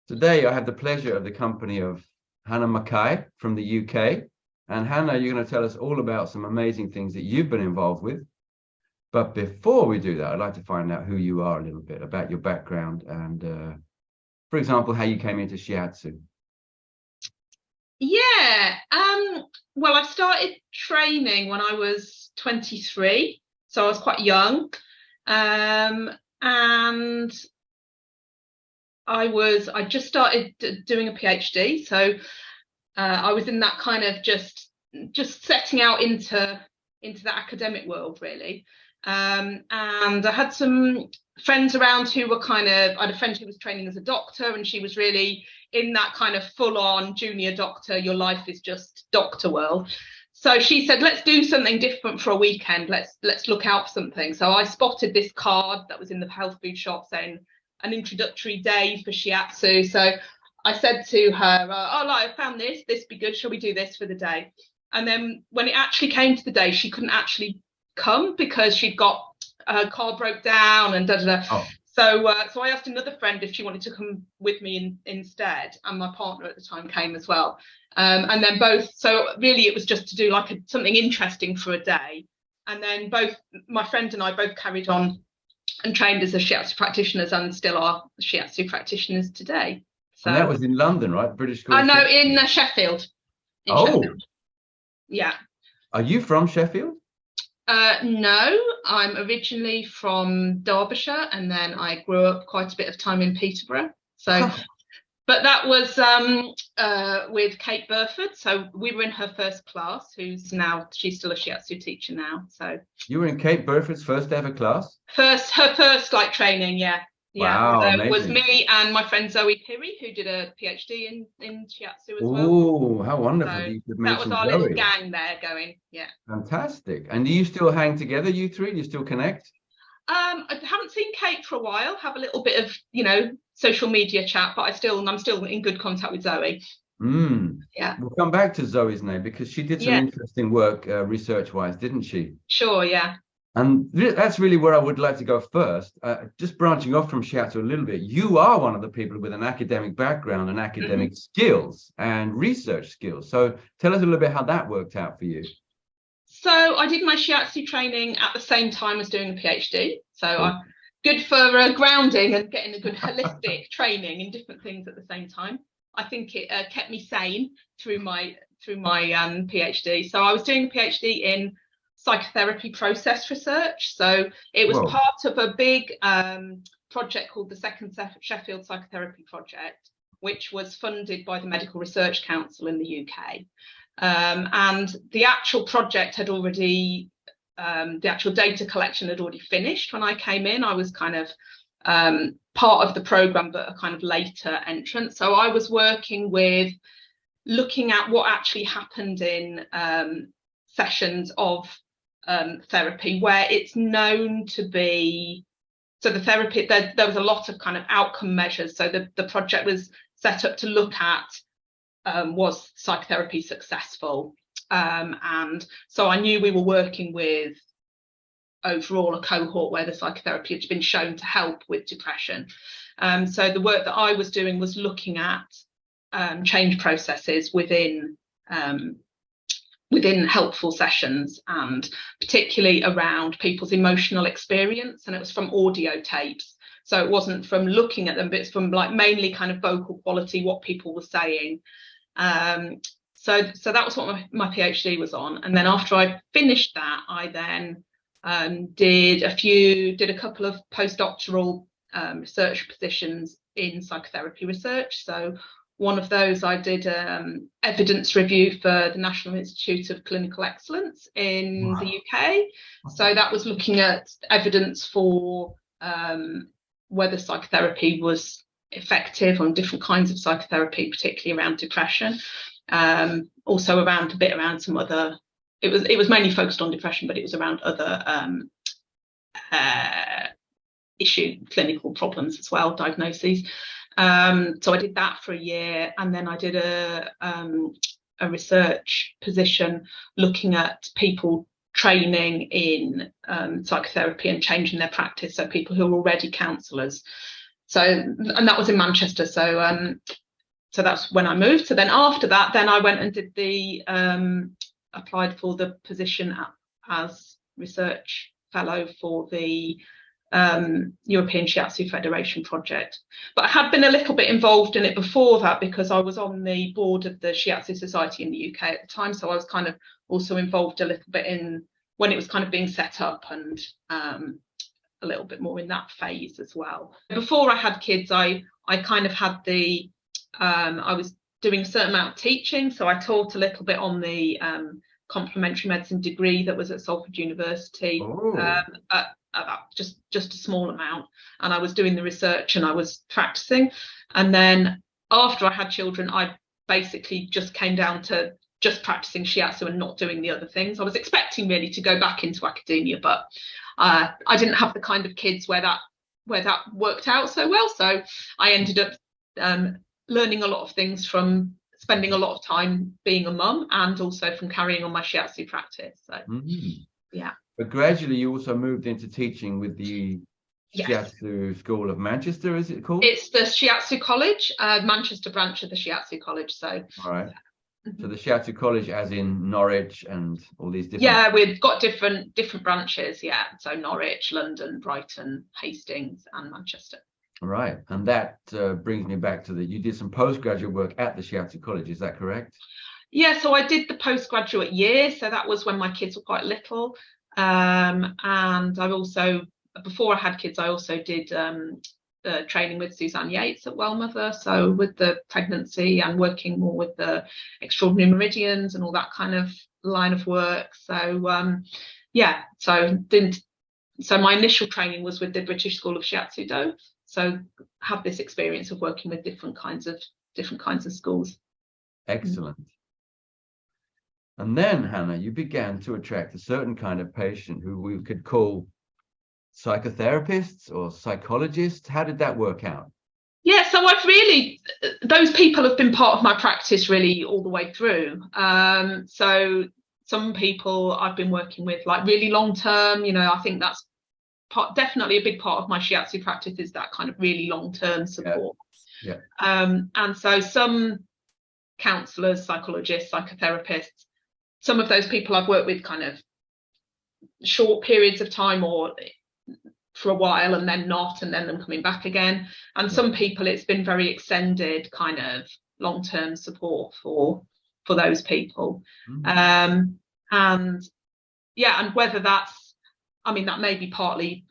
Today, I have the pleasure of the company of Hannah Mackay from the UK. And Hannah, you're going to tell us all about some amazing things that you've been involved with. But before we do that, I'd like to find out who you are a little bit, about your background and, for example, how you came into Shiatsu. Yeah, well, I started training when I was 23, so I was quite young. And I just started doing a PhD, so I was in that kind of just setting out into the academic world, really. And I had some friends around who were I had a friend who was training as a doctor, and she was really in that kind of full-on junior doctor, your life is just doctor world. So she said, let's do something different for a weekend. Let's look out for something. So I spotted this card that was in the health food shop saying an introductory day for Shiatsu. So I said to her, I found this be good. Shall we do this for the day? And then when it actually came to the day, she couldn't actually come because she'd got her car broke down and Oh. So I asked another friend if she wanted to come with me instead, and my partner at the time came as well. And then both, so really it was just to do like something interesting for a day. And then both my friend and I both carried on and trained as a Shiatsu practitioners and still are Shiatsu practitioners today. So And that was in London, right? British School. No, in Sheffield. Sheffield. Yeah. Are you from Sheffield? No, I'm originally from Derbyshire, and then I grew up quite a bit of time in Peterborough. So, but that was with Kate Burford. So we were in her first class, she's still a Shiatsu teacher now. So you were in Kate Burford's first ever class? Her first like training, yeah. Wow, so amazing. It was me and my friend Zoe Pirry, who did a PhD in Shiatsu as well. Oh, how wonderful. So you could that was our Zoe. little gang there going, yeah. Fantastic. And do you still hang together, you three? Do you still connect? I haven't seen Kate for a while, have a little bit of, social media chat, but I'm still in good contact with Zoe. Yeah. We'll come back to Zoe's name because she did some interesting work research-wise, didn't she? Sure, yeah. And that's really where I would like to go first. Just branching off from Shiatsu a little bit, you are one of the people with an academic background and academic skills and research skills. So tell us a little bit how that worked out for you. So I did my Shiatsu training at the same time as doing a PhD. So good for grounding and getting a good holistic training in different things at the same time. I think it kept me sane through my PhD. So I was doing a PhD in psychotherapy process research. So it was part of a big project called the Second Sheffield Psychotherapy Project, which was funded by the Medical Research Council in the UK. And the actual project had already, the actual data collection had already finished when I came in. I was kind of part of the program, but a kind of later entrant. So I was working with looking at what actually happened in sessions of therapy where it's known to be, so the therapy, there was a lot of kind of outcome measures. So the project was set up to look at was psychotherapy successful? And so I knew we were working with overall a cohort where the psychotherapy had been shown to help with depression. So the work that I was doing was looking at change processes within helpful sessions, and particularly around people's emotional experience. And it was from audio tapes. So it wasn't from looking at them, but it's from like mainly kind of vocal quality, what people were saying. So that was what my PhD was on. And then after I finished that, I then did a couple of postdoctoral research positions in psychotherapy research. So one of those I did evidence review for the National Institute of Clinical Excellence in the UK. So that was looking at evidence for whether psychotherapy was effective on different kinds of psychotherapy, particularly around depression. Also around some other, it was mainly focused on depression, but it was around other clinical problems as well, diagnoses. So I did that for a year, and then I did a research position looking at people training in psychotherapy and changing their practice. So people who are already counsellors. and that was in Manchester. So that's when I moved. So then after that, then I went and did applied for the position as research fellow for the European Shiatsu Federation project. But I had been a little bit involved in it before that, because I was on the board of the Shiatsu Society in the UK at the time. So I was kind of also involved a little bit in when it was kind of being set up, and a little bit more in that phase as well. Before I had kids, I kind of had I was doing a certain amount of teaching. So I taught a little bit on the complementary medicine degree that was at Salford University, just a small amount, and I was doing the research and I was practicing. And then after I had children, I basically just came down to just practicing Shiatsu and not doing the other things. I was expecting really to go back into academia, but I didn't have the kind of kids where that worked out so well. So I ended up learning a lot of things from spending a lot of time being a mum, and also from carrying on my Shiatsu practice. So yeah. But gradually you also moved into teaching with the Shiatsu School of Manchester, is it called? It's the Shiatsu College, Manchester branch of the Shiatsu College. So all right. So the Shiatsu College, as in Norwich and all these different... Yeah, we've got different branches, yeah. So Norwich, London, Brighton, Hastings and Manchester. Right. And that brings me back to you did some postgraduate work at the Shiatsu College, is that correct? Yeah, so I did the postgraduate year. So that was when my kids were quite little. And I also, before I had kids, I also did training with Suzanne Yates at Wellmother, so with the pregnancy and working more with the extraordinary meridians and all that kind of line of work. So so my initial training was with the British School of Shiatsu Do, so have this experience of working with different kinds of schools. Excellent. And then, Hannah, you began to attract a certain kind of patient who we could call psychotherapists or psychologists. How did that work out? Yeah, so those people have been part of my practice really all the way through. So some people I've been working with like really long term, I think that's definitely a big part of my Shiatsu practice, is that kind of really long term support. Yeah. And so some counsellors, psychologists, psychotherapists, some of those people I've worked with kind of short periods of time or for a while and then not, and then them coming back again. And some people it's been very extended kind of long-term support for those people. And whether that's, that may be partly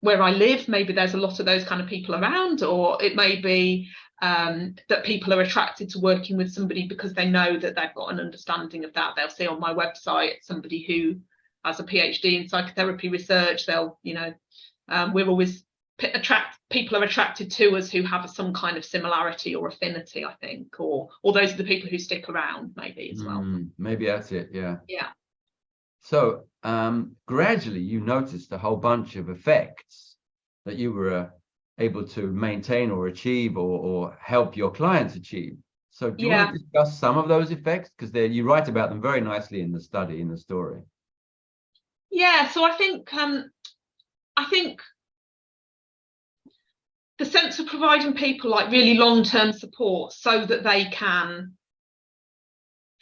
where I live, maybe there's a lot of those kind of people around, or it may be that people are attracted to working with somebody because they know that they've got an understanding of that. They'll see on my website somebody who has a PhD in psychotherapy research. They'll, we're always people are attracted to us who have some kind of similarity or affinity, I think, or those are the people who stick around maybe as well. Maybe that's it. Yeah. So gradually you noticed a whole bunch of effects that you were able to maintain or achieve or help your clients achieve. So do you want to discuss some of those effects? Because you write about them very nicely in the story. Yeah, so I think the sense of providing people like really long-term support so that they can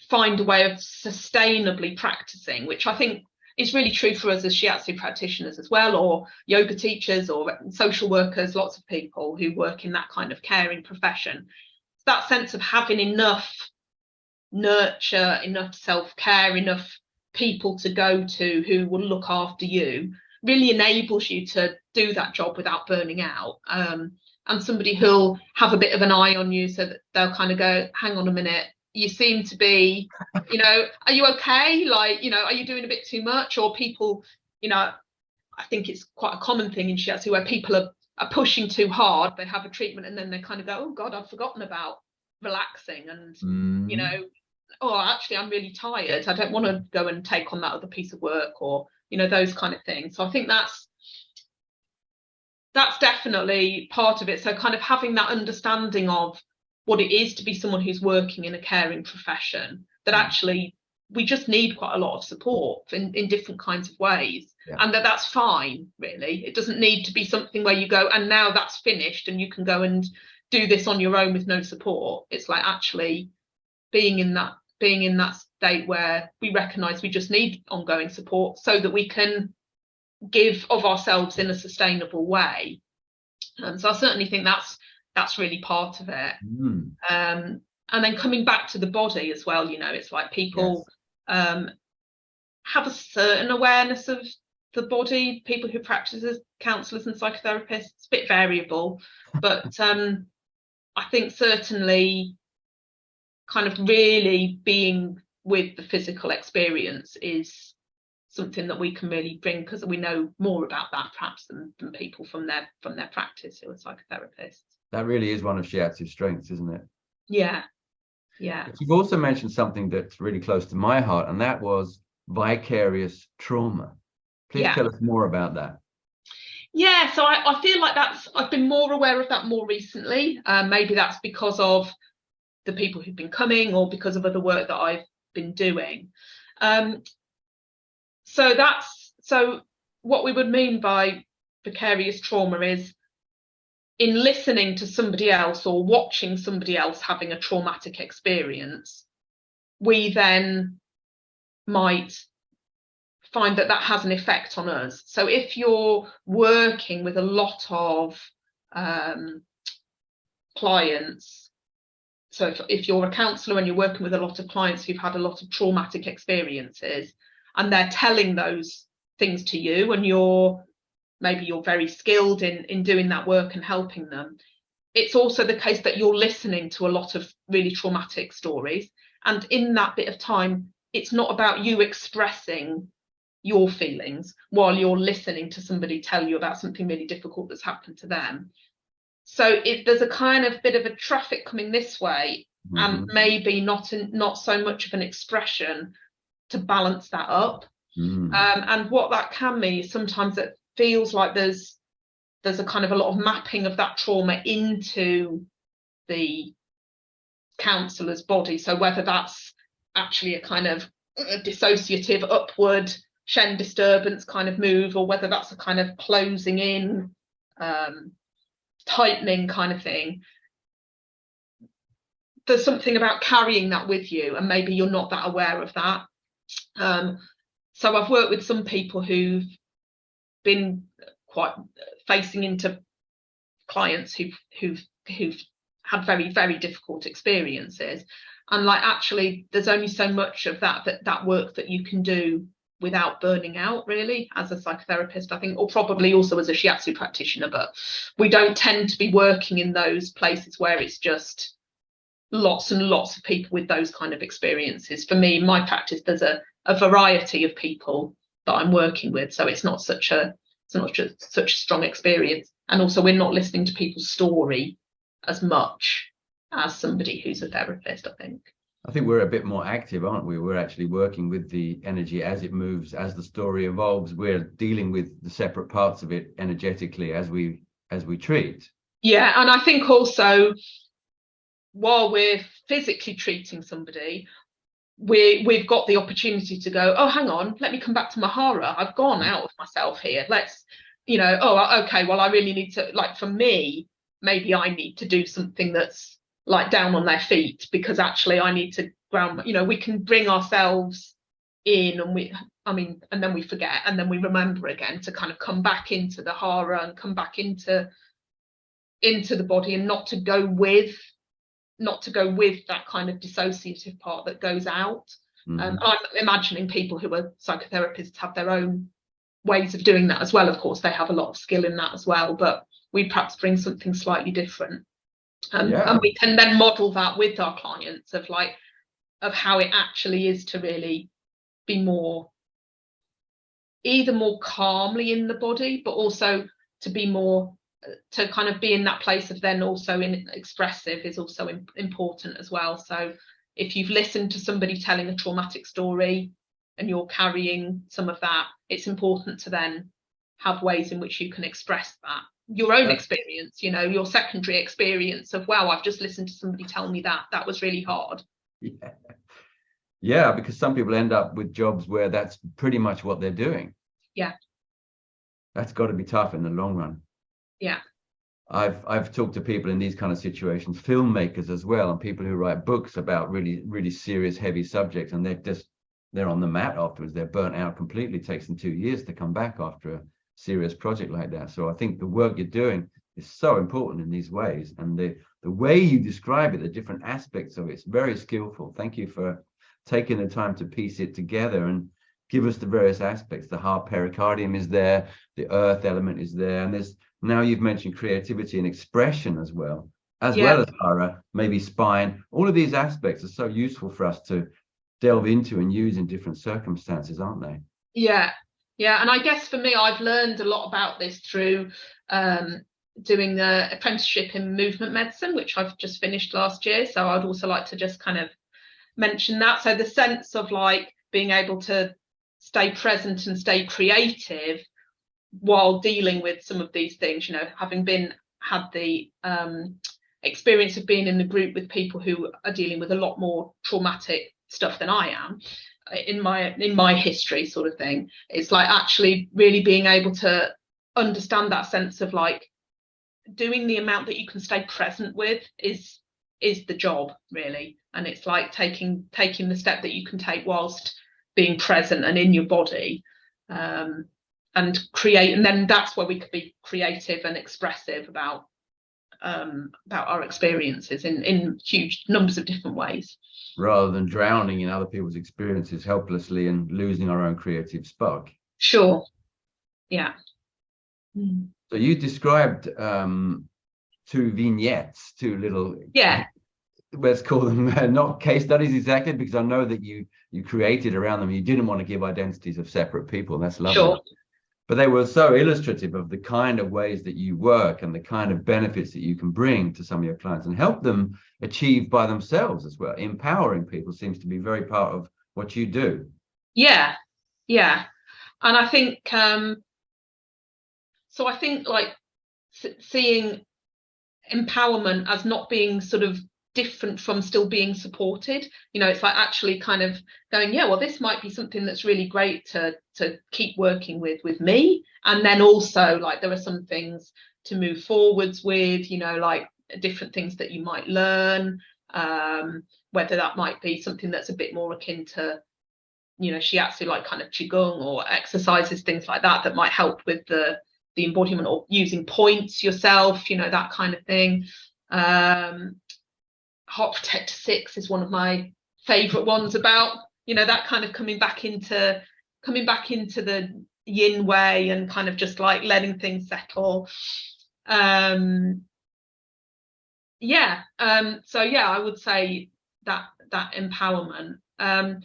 find a way of sustainably practicing, which I think is really true for us as Shiatsu practitioners as well, or yoga teachers or social workers, lots of people who work in that kind of caring profession. That sense of having enough nurture, enough self-care, enough people to go to who will look after you really enables you to do that job without burning out. And somebody who'll have a bit of an eye on you, so that they'll kind of go, hang on a minute, you seem to be, are you okay? Like, are you doing a bit too much? Or people, I think it's quite a common thing in Shiatsu where people are pushing too hard. They have a treatment and then they kind of go, oh God, I've forgotten about relaxing. And, oh, actually, I'm really tired. I don't want to go and take on that other piece of work, or, those kind of things. So I think that's definitely part of it. So kind of having that understanding of what it is to be someone who's working in a caring profession, that actually we just need quite a lot of support in different kinds of ways. Yeah. And that's fine, really. It doesn't need to be something where you go, and now that's finished and you can go and do this on your own with no support. It's like actually being in that state where we recognise we just need ongoing support so that we can give of ourselves in a sustainable way. And so I certainly think that's really part of it. And then coming back to the body as well, it's like people have a certain awareness of the body. People who practice as counsellors and psychotherapists, it's a bit variable, but I think certainly kind of really being with the physical experience is something that we can really bring, because we know more about that perhaps than people from their practice who are psychotherapists. That really is one of Shiatsu's strengths, isn't it? Yeah. But you've also mentioned something that's really close to my heart, and that was vicarious trauma. Please tell us more about that. Yeah, so I feel like I've been more aware of that more recently. Maybe that's because of the people who've been coming, or because of other work that I've been doing. So what we would mean by vicarious trauma is in listening to somebody else or watching somebody else having a traumatic experience, we then might find that has an effect on us. So if you're working with a lot of clients, so if you're a counsellor and you're working with a lot of clients who've had a lot of traumatic experiences, and they're telling those things to you, and maybe you're very skilled in doing that work and helping them, it's also the case that you're listening to a lot of really traumatic stories. And in that bit of time, it's not about you expressing your feelings while you're listening to somebody tell you about something really difficult that's happened to them. So there's a kind of bit of a traffic coming this way, and maybe not so much of an expression to balance that up. And what that can mean is sometimes it feels like there's a kind of a lot of mapping of that trauma into the counsellor's body. So whether that's actually a kind of a dissociative upward Shen disturbance kind of move, or whether that's a kind of closing in, tightening kind of thing, there's something about carrying that with you, and maybe you're not that aware of that. So I've worked with some people who've been quite facing into clients who've had very, very difficult experiences, and like actually there's only so much of that work that you can do without burning out, really, as a psychotherapist, I think, or probably also as a Shiatsu practitioner. But we don't tend to be working in those places where it's just lots and lots of people with those kind of experiences. For me, in my practice, there's a variety of people that I'm working with, so it's not such a strong experience. And also we're not listening to people's story as much as somebody who's a therapist, I think we're a bit more active, aren't we? We're actually working with the energy as it moves, as the story evolves. We're dealing with the separate parts of it energetically as we treat. Yeah, and I think also while we're physically treating somebody, we've got the opportunity to go, oh, hang on, let me come back to my hara. I've gone out of myself here. Let's, oh, okay, well, I really need to, like, for me, maybe I need to do something that's like down on their feet, because actually I need to ground, we can bring ourselves in, and then we forget, and then we remember again to kind of come back into the hara and come back into the body, and not to go with that kind of dissociative part that goes out. I'm imagining people who are psychotherapists have their own ways of doing that as well. Of course, they have a lot of skill in that as well, but we perhaps bring something slightly different. And we can then model that with our clients of how it actually is to really be either more calmly in the body, but also to kind of be in that place of then also in expressive is also important as well. So if you've listened to somebody telling a traumatic story and you're carrying some of that, it's important to then have ways in which you can express that. Your own experience, your secondary experience of, wow, I've just listened to somebody tell me that was really hard. Yeah, because some people end up with jobs where that's pretty much what they're doing. Yeah. That's got to be tough in the long run. Yeah. I've talked to people in these kind of situations, filmmakers as well, and people who write books about really, really serious, heavy subjects, and they're on the mat afterwards. They're burnt out completely. It takes them 2 years to come back after a serious project like that. So I think the work you're doing is so important in these ways, and the way you describe it, the different aspects of it's very skillful. Thank you for taking the time to piece it together and give us the various aspects. The heart pericardium is there, the earth element is there, and there's now you've mentioned creativity and expression as well as Hara, maybe spine. All of these aspects are so useful for us to delve into and use in different circumstances, aren't they? Yeah. And I guess for me, I've learned a lot about this through doing the apprenticeship in movement medicine, which I've just finished last year. So I'd also like to just kind of mention that. So the sense of like being able to stay present and stay creative while dealing with some of these things, you know, having had the experience of being in the group with people who are dealing with a lot more traumatic stuff than I am in my history, sort of thing. It's like actually really being able to understand that sense of like doing the amount that you can stay present with is the job, really. And it's like taking the step that you can take whilst being present and in your body, and create. And then that's where we could be creative and expressive about our experiences in huge numbers of different ways, rather than drowning in other people's experiences helplessly and losing our own creative spark. Sure. Yeah. So you described 2 vignettes, 2 little, let's call them not case studies exactly, because I know that you created around them. You didn't want to give identities of separate people. That's lovely. Sure. But they were so illustrative of the kind of ways that you work and the kind of benefits that you can bring to some of your clients and help them achieve by themselves as well. Empowering people seems to be very part of what you do. Yeah. And I think so I think like seeing empowerment as not being sort of different from still being supported, you know, it's like actually kind of going, yeah, well, this might be something that's really great to keep working with me, and then also like there are some things to move forwards with, you know, like different things that you might learn, whether that might be something that's a bit more akin to, you know, shiatsu, like kind of qigong or exercises, things like that might help with the embodiment, or using points yourself, you know, that kind of thing. Heart Protector 6 is one of my favorite ones about, you know, that kind of coming back into the yin way and kind of just like letting things settle. So yeah, I would say that empowerment, and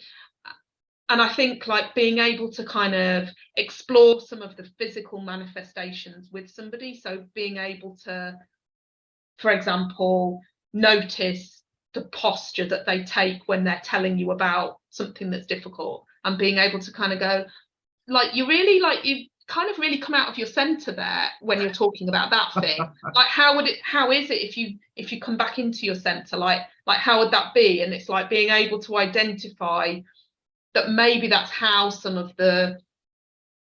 I think like being able to kind of explore some of the physical manifestations with somebody. So being able to, for example, notice the posture that they take when they're telling you about something that's difficult, and being able to kind of go, like, you kind of really come out of your center there when you're talking about that thing. Like how is it if you come back into your center, like how would that be? And it's like being able to identify that maybe that's how some of the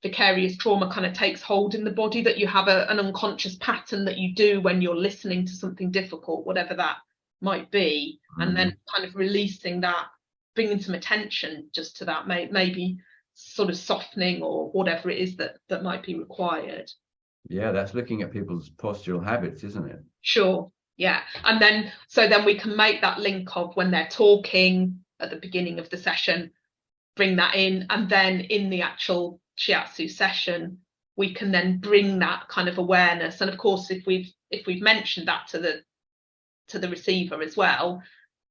vicarious trauma kind of takes hold in the body, that you have an unconscious pattern that you do when you're listening to something difficult, whatever that might be, and then kind of releasing that, bringing some attention just to that, maybe sort of softening or whatever it is that might be required. Yeah, that's looking at people's postural habits, isn't it? Sure. Yeah. And then we can make that link of when they're talking at the beginning of the session, bring that in, and then in the actual shiatsu session we can then bring that kind of awareness. And of course, if we've mentioned that to the receiver as well,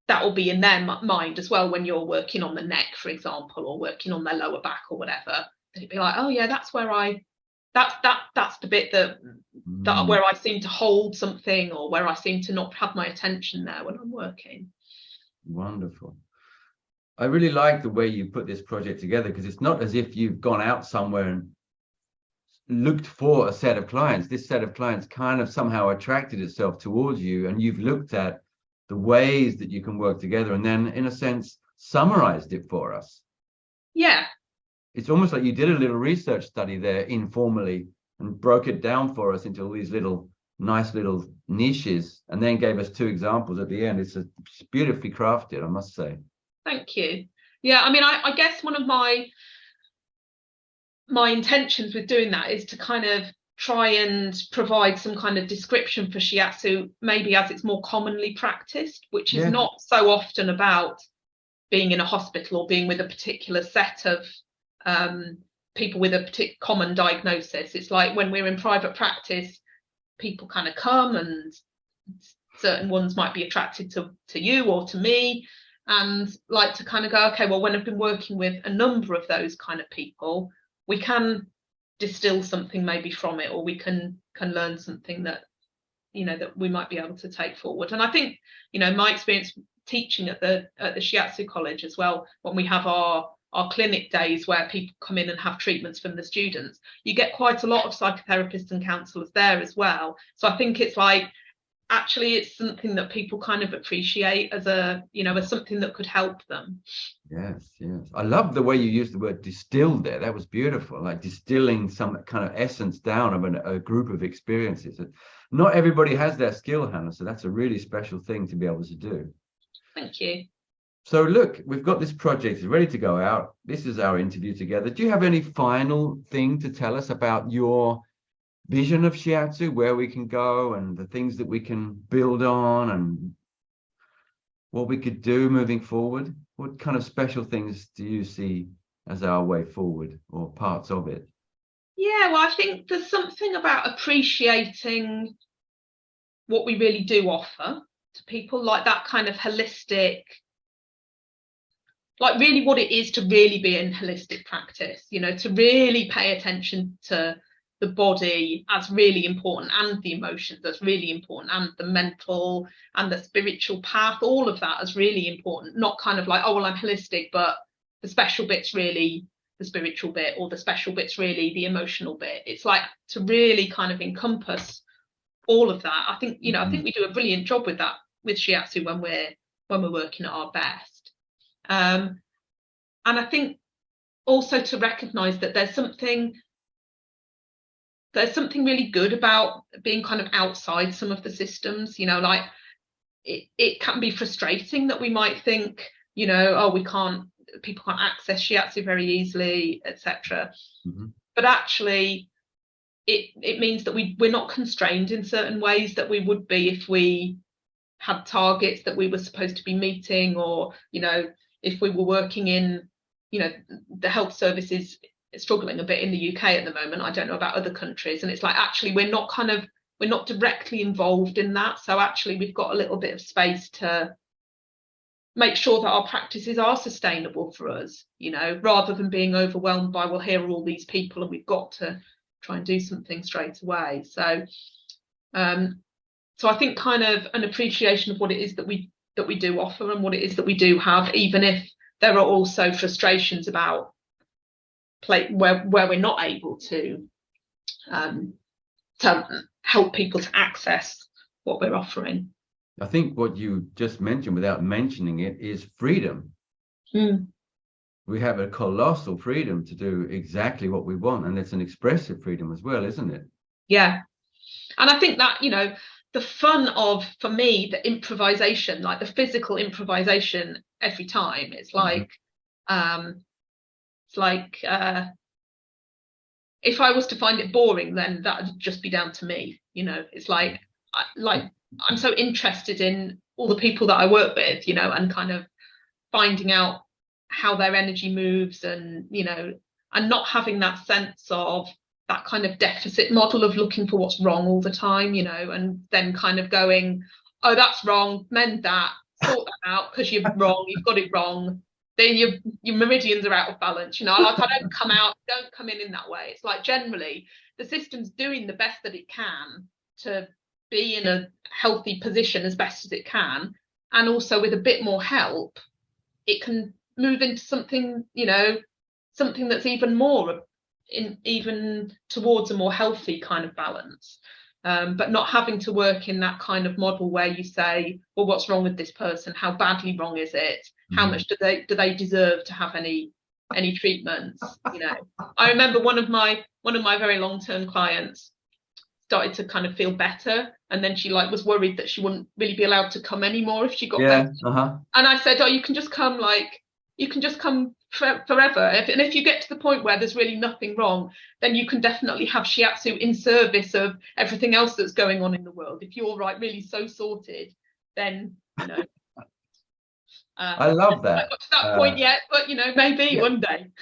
that will be in their mind as well when you're working on the neck, for example, or working on their lower back or whatever. They'd be like, oh yeah, that's where that's the bit that where I seem to hold something, or where I seem to not have my attention there when I'm working. Wonderful. I really like the way you put this project together, because it's not as if you've gone out somewhere and looked for a set of clients. This set of clients kind of somehow attracted itself towards you, and you've looked at the ways that you can work together, and then in a sense summarized it for us. Yeah. It's almost like you did a little research study there informally and broke it down for us into all these nice little niches, and then gave us 2 examples at the end. It's beautifully crafted, I must say. Thank you. Yeah, I mean, I guess one of my intentions with doing that is to kind of try and provide some kind of description for Shiatsu, maybe as it's more commonly practiced, which is not so often about being in a hospital or being with a particular set of people with a common diagnosis. It's like when we're in private practice, people kind of come, and certain ones might be attracted to you or to me, and like to kind of go, okay, well, when I've been working with a number of those kind of people, we can distill something maybe from it, or we can learn something that, you know, that we might be able to take forward. And I think, you know, my experience teaching at the Shiatsu college as well, when we have our clinic days where people come in and have treatments from the students, you get quite a lot of psychotherapists and counsellors there as well. So I think it's like, actually it's something that people kind of appreciate as a, you know, as something that could help them. Yes. I love the way you used the word distilled there. That was beautiful, like distilling some kind of essence down of a group of experiences. Not everybody has that skill, Hannah, so that's a really special thing to be able to do. Thank you. So look, we've got this project ready to go out. This is our interview together. Do you have any final thing to tell us about your vision of Shiatsu, where we can go and the things that we can build on and what we could do moving forward? What kind of special things do you see as our way forward, or parts of it? Yeah, well, I think there's something about appreciating what we really do offer to people, like that kind of holistic, like really what it is to really be in holistic practice, you know, to really pay attention to the body as really important, and the emotions as really important, and the mental and the spiritual path, all of that is really important. Not kind of like, oh, well, I'm holistic, but the special bit's really the spiritual bit, or the special bit's really the emotional bit. It's like to really kind of encompass all of that. I think, you know, I think we do a brilliant job with that with Shiatsu when we're working at our best. And I think also to recognize that there's something really good about being kind of outside some of the systems, you know, like it can be frustrating that we might think, you know, oh, people can't access Shiatsu very easily, etc. But actually it means that we're not constrained in certain ways that we would be if we had targets that we were supposed to be meeting, or, you know, if we were working in, you know, the health services struggling a bit in the UK at the moment. I don't know about other countries, and it's like, actually we're not directly involved in that, so actually we've got a little bit of space to make sure that our practices are sustainable for us, you know, rather than being overwhelmed by, well, here are all these people and we've got to try and do something straight away. So I think kind of an appreciation of what it is that we do offer and what it is that we do have, even if there are also frustrations about where we're not able to help people to access what we're offering. I think what you just mentioned, without mentioning it, is freedom. We have a colossal freedom to do exactly what we want, and it's an expressive freedom as well, isn't it? Yeah. And I think that, you know, the fun of, for me, the improvisation, like the physical improvisation every time, it's like if I was to find it boring, then that would just be down to me, you know. It's like I'm so interested in all the people that I work with, you know, and kind of finding out how their energy moves, and, you know, and not having that sense of that kind of deficit model of looking for what's wrong all the time, you know, and then kind of going, oh, that's wrong, mend that, sort that out, because you're wrong, you've got it wrong, then your meridians are out of balance, you know. Like, I don't come in that way. It's like, generally the system's doing the best that it can to be in a healthy position as best as it can, and also with a bit more help it can move into something, you know, something that's even towards a more healthy kind of balance. but not having to work in that kind of model where you say, well, what's wrong with this person? How badly wrong is it? How much do they deserve to have any treatments? You know, I remember one of my very long-term clients started to kind of feel better, and then she was worried that she wouldn't really be allowed to come anymore if she got better. And I said, oh, you can just come forever. If you get to the point where there's really nothing wrong, then you can definitely have Shiatsu in service of everything else that's going on in the world. If you're really so sorted, then I love that. I got to that point yet, but maybe one day.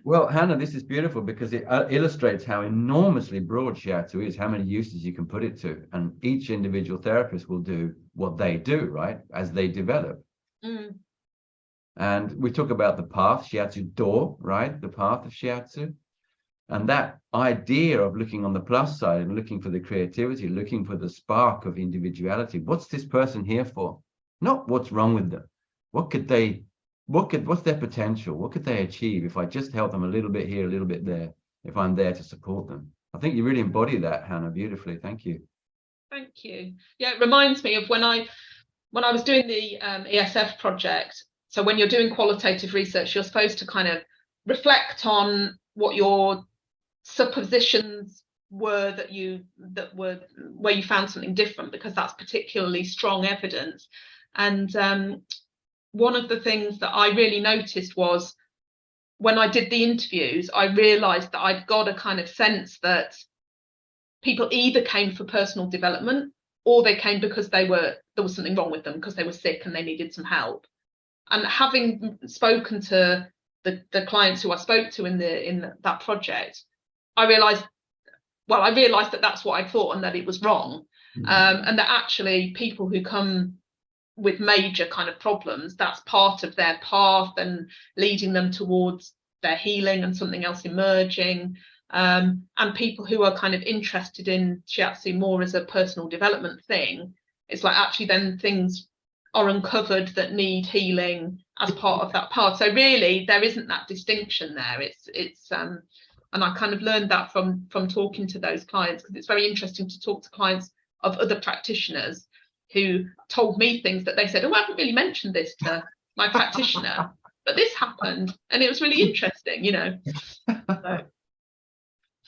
Well, Hannah, this is beautiful because it illustrates how enormously broad Shiatsu is, how many uses you can put it to, and each individual therapist will do what they do, right, as they develop. And we talk about the path, Shiatsu door, right, the path of Shiatsu, and that idea of looking on the plus side and looking for the creativity, looking for the spark of individuality. What's this person here for? Not what's wrong with them. What's their potential? What could they achieve if I just help them a little bit here, a little bit there, if I'm there to support them? I think you really embody that, Hannah, beautifully. Thank you. Thank you. Yeah, it reminds me of when I was doing the ESF project. So when you're doing qualitative research, you're supposed to kind of reflect on what your suppositions were where you found something different, because that's particularly strong evidence. And one of the things that I really noticed was when I did the interviews, I realized that I'd got a kind of sense that people either came for personal development or they came because there was something wrong with them, because they were sick and they needed some help. And having spoken to the clients who I spoke to in that project, I realized that that's what I thought and that it was wrong. And that actually people who come with major kind of problems, that's part of their path and leading them towards their healing and something else emerging. And people who are kind of interested in Shiatsu more as a personal development thing, it's actually then things are uncovered that need healing as part of that path. So really there isn't that distinction there. It's and I kind of learned that from talking to those clients, because it's very interesting to talk to clients of other practitioners who told me things that they said, oh, I haven't really mentioned this to my practitioner, but this happened and it was really interesting, So.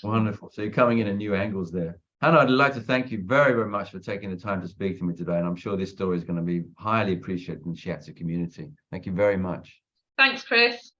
Wonderful. So you're coming in at new angles there. Hannah, I'd like to thank you very, very much for taking the time to speak to me today. And I'm sure this story is going to be highly appreciated in the Shiatsu community. Thank you very much. Thanks, Chris.